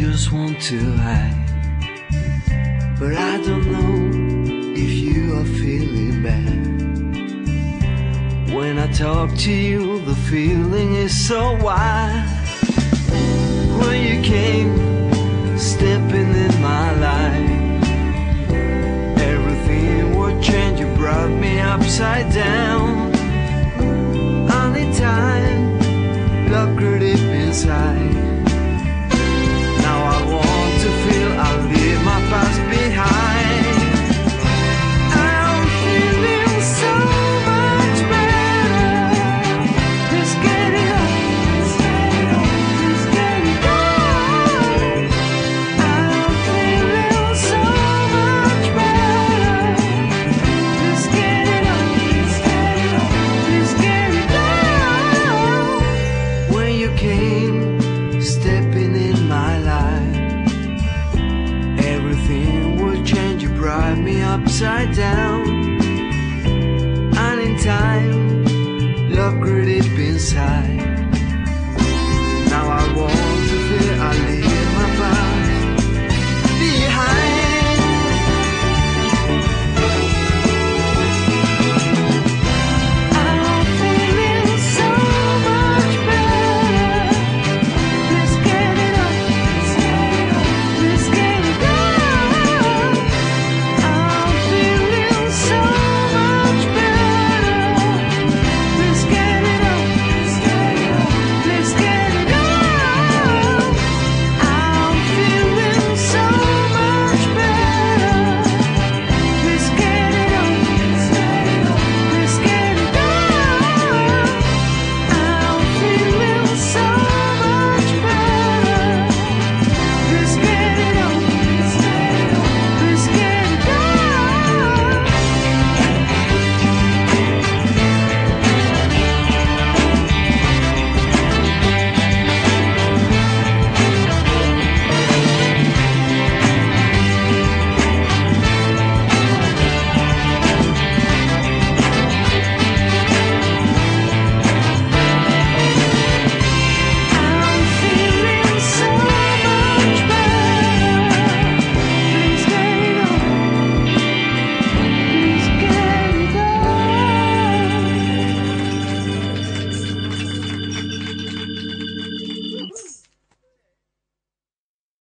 just want to hide, but I don't know if you are feeling bad. When I talk to you, the feeling is so wide. When you came stepping in my life, everything would change. You brought me upside down. Only time, love grew deep inside. Now I want to feel I leave my past behind. I'm feeling so much better. Just get it up, just get it up, just get it down. I'm feeling so much better. Just get it up, just get it up, just get it down. When you came stepping in my life, everything would change. You brought me upside down.